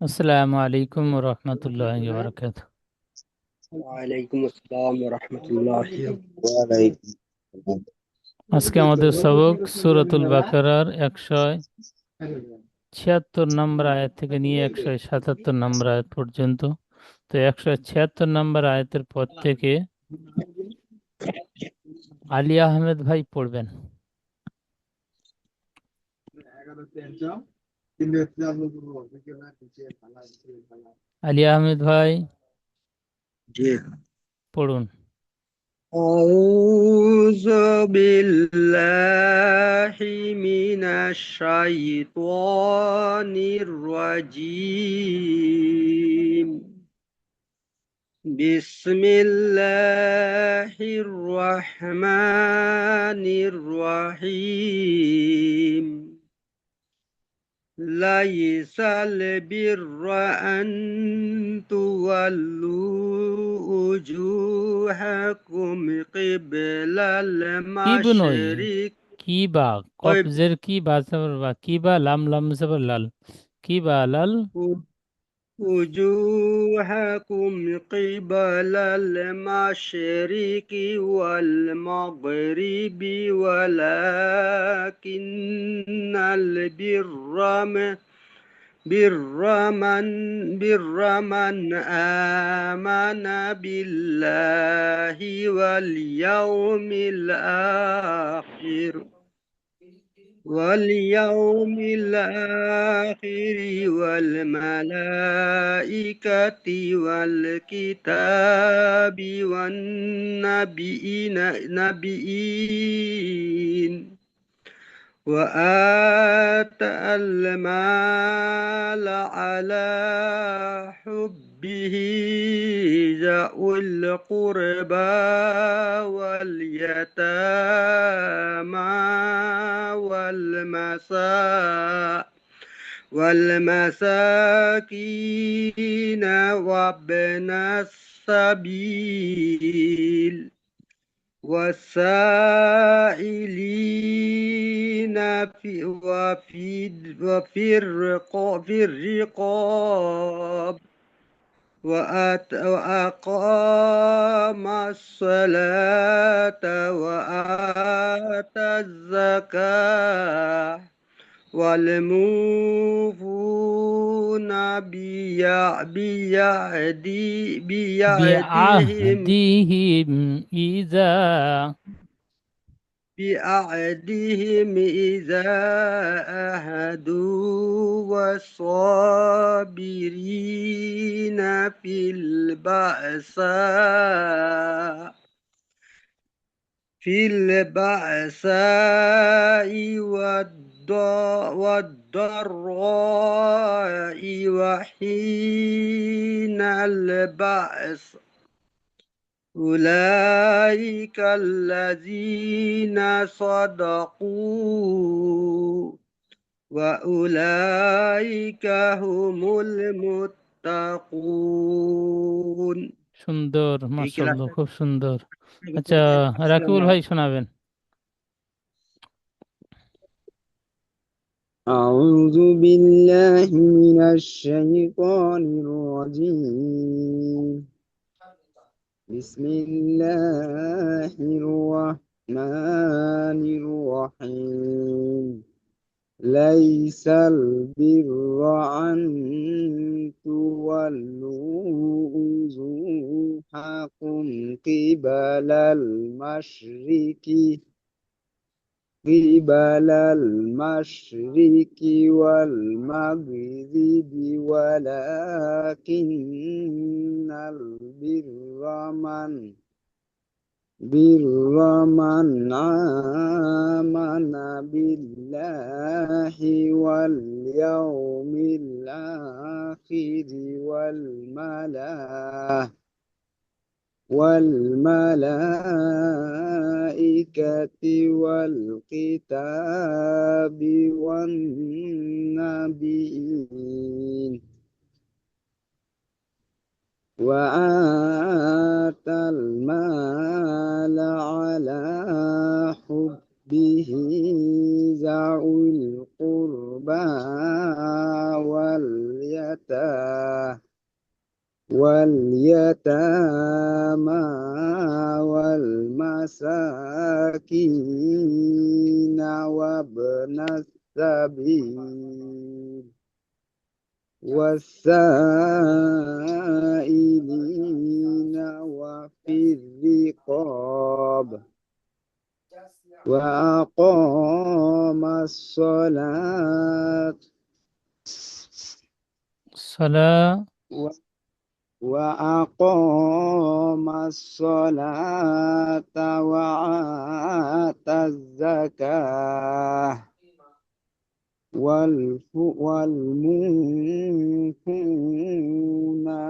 আসসালামু আলাইকুম রহমতুল্লাহি ওয়া বারাকাতুহু। ওয়ালাইকুম আসসালাম রহমতুল্লাহি ওয়ালাইকুম আসসালাম। আজকে আমাদের সবক সূরাতুল বাকারার 176 নম্বর আয়াত থেকে নিয়ে 177 নম্বর আয়াত পর্যন্ত। তো 176 নম্বর আয়াতের পর থেকে আলী আহমেদ ভাই পড়বেন। আলী আহমেদ ভাই জি। পড়ুন। আউযু বিল্লাহি মিনাশ শাইতানির রাজিম। বিসমিল্লাহির রহমানির রহিম। ليس البر أن تولوا وجوهكم قبل কি বুনই المشرق কি বা قبل কবজের কি বা জবর বা কি বা লাম লাম জবর লাল কি বা লাল وجوهكم قبل المشرق والمغرب ولكن بر من آمن بالله واليوم الآخر والملائكة والكتاب والنبيين وآتى المال على حبه ذوي القربى واليتامى والمساكين وابن السبيل والسائلين في الرقاب وأقام الصلاة وآتى الزكاة والموفون بيعدهم بعهدهم إذا إذا أهدوا والصابرين في البأساء والضراء وحين البأس أولئك الذين صدقوا وأولئك هم المتقون। সুন্দর, এই মাশাআল্লাহ, ক্লাসটা খুব সুন্দর। আচ্ছা, রাকিবুল ভাই শোনাবেন। أعوذ بالله من الشيطان الرجيم. بسم الله الرحمن الرحيم. ليس البر أن تولوا وجوهكم قبل المشرق والمغرب ولكن البر من آمن بالله واليوم الآخر والملائكة والكتاب والنبيين وآتى المال على حبه ذوي القربى واليتامى والمساكين وابن السبيل والسائلين وفي الرقاب وأقام الصلاة صلاة وأقام الصلاة وآتى الزكاة والموفون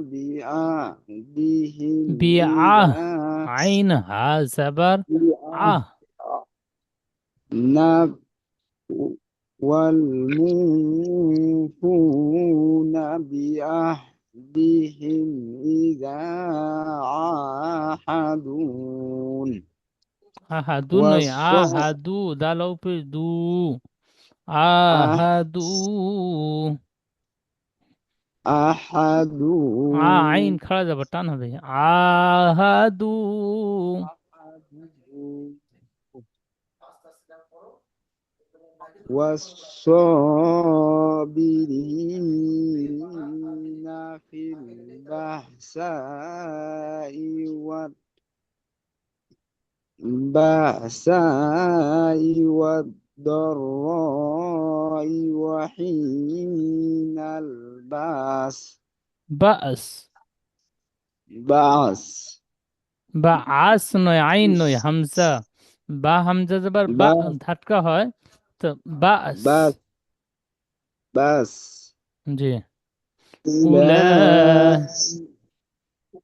بعهدهم بيعة إذا عين ها زبر نب والموفون بعهدهم إذا عاهدون আহাদু নয় আহাদু দালাও পে দু আহাদু أحدون আইন খাড়া যাবে টান হবে আহাদু والصابرين في البأساء والضراء وحين البأس বাস বা আস নয় আইন নয় হামজা বা হামজা যাবার বা ধাটকা হয় তো বাস بس জি উলা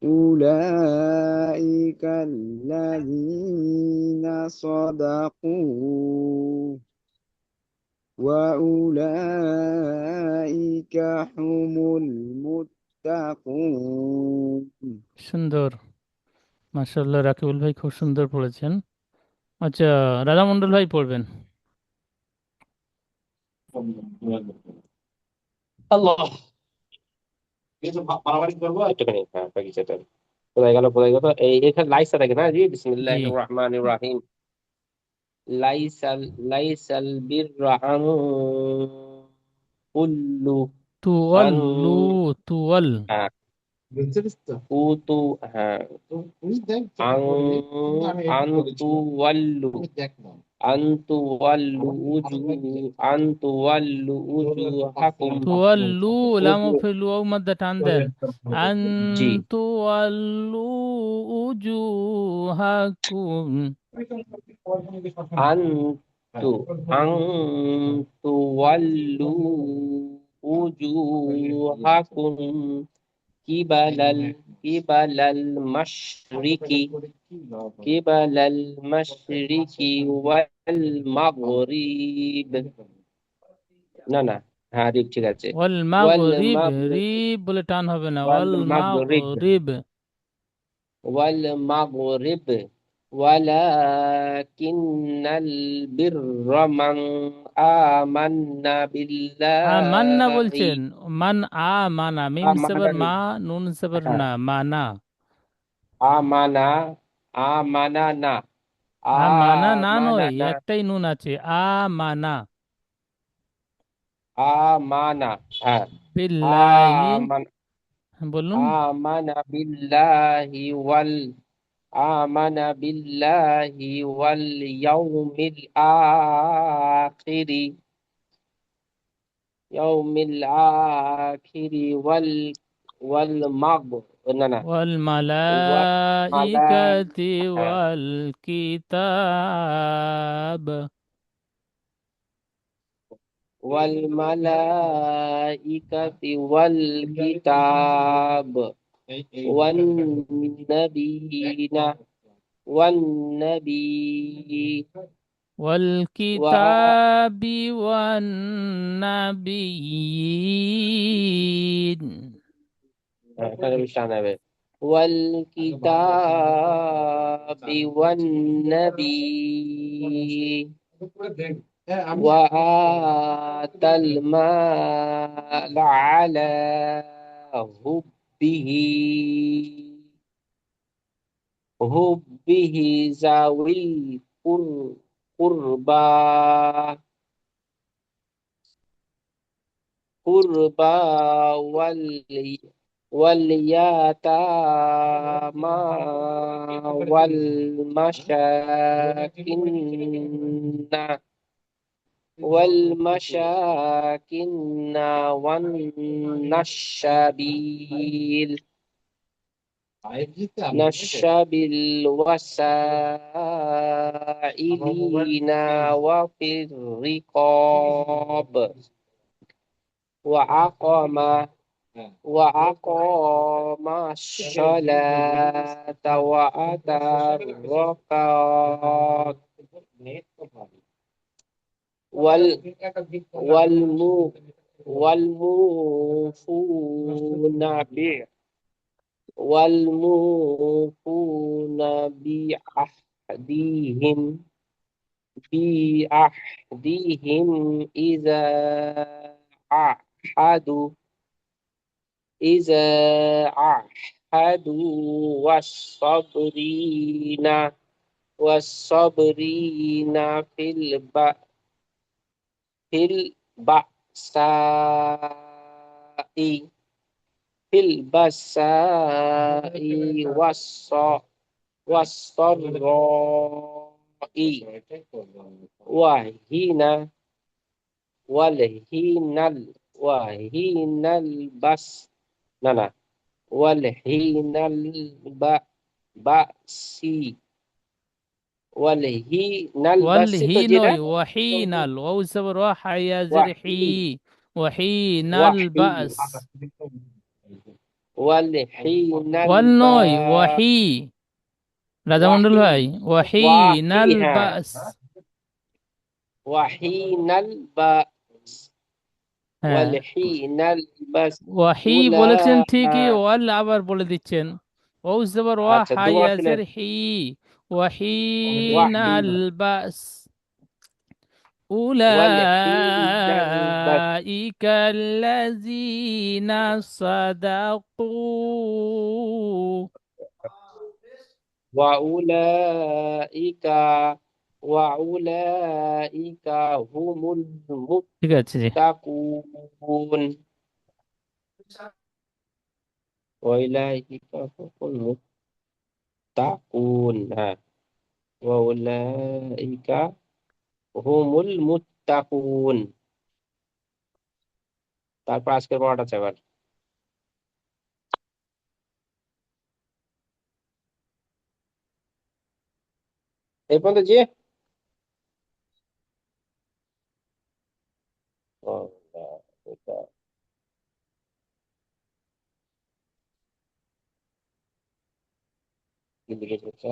أولئك الذين صدقوا وأولئك هم المتقون সুন্দর মাশাআল্লাহ রাকিবুল ভাই খুব সুন্দর পড়েছেন আচ্ছা রাজা মন্ডল ভাই পড়বেন আল্লাহ কিছু মারামারি করবো একটুখানি বাগিচাটা কোথায় গেল এই এখানে লাইসা থাকে না জি বিসমিল্লাহির রহমানির রহিম লাইসাল লাইসাল বিররান কুল্লু তুয়াল্লু তুয়াল উতু হ্যাঁ আন্তুওয়াল্লু আন্তুওয়াল্লু উজুহাকুম তুয়াল্লু লাম ফিল ওয়াও মাদ্দা টান দেন জি তুয়াল্লু উজুহাকুম আন্তুওয়াল্লু উজুহাকুম কিবালাল মাশরিকি ওয়াল মাগরিব না হ্যাঁ ঠিক আছে ওয়াল মাগরিব রিব বলে টান হবে না ওয়াল মাগরিব ওয়াল মাগরিব ওয়ালাকিন্নাল বিররা মান আমান্না বিল্লাহি আমান্না বলছেন মান আমানা মিম সাবর মা নুন সাবর না মানা আমানা না আমানা না আমানা নয় না একটাই নুন আছে আমানা আমানা হ্যাঁ বিল্লাহি আমান বলুন আমানা বিল্লাহি ওয়াল ইয়াউমিল আখিরি ওয়াল মাগ না ওয়াল ওয়াল মালাইকাতি হ্যাঁ ওয়াল কিতাব والملائكة والكتاب والنبيين والنبي والكتاب والنبيين والكتاب والنبي وآتى المال على حبه হুব্বিহি জাউল কুর- কুরবা কুরবা ওয়াল واليتامى والمساكين والمساكين والنشابين والسائلين وفي الرقاب وأقام الصلاة وآتى الزكاة وال والمو والموفون والموفون بعهدهم عاهدوا إذا عاهدوا والصابرين في البأساء والضراء وحين وحين البأس لا لا وحين البأس وحين البأس তো যেটা والهينوي وحينال واو زبر واحد يا ওয়াহি زرحي وحين ওয়াহি البأس وحين والنوي وحي রাজা মন্ডল ওয়াহি ভাই وحين ওয়াহি হ্যাঁ البأس وحين البأس হ্যাঁ والحين البأس ওয়াহি বলেছেন ঠিকই, ওয়াল আবার বলে দিচ্ছেন। ও জবর ওয়া আচ্ছা দুবার শুনে হায়াজের হি ওয়াহি ওয়াহিনাল বাস والحين البأس উলাইকাল্লাযীনা সাদাকু وأولئك وأولئك هم ঠিক আছে জি। المتقون وأولئك هم المتقون وأولئك هم المتقون তারপর আজকের পড়াটা আছে আবার এই পর্যন্ত যে কি লিখেছে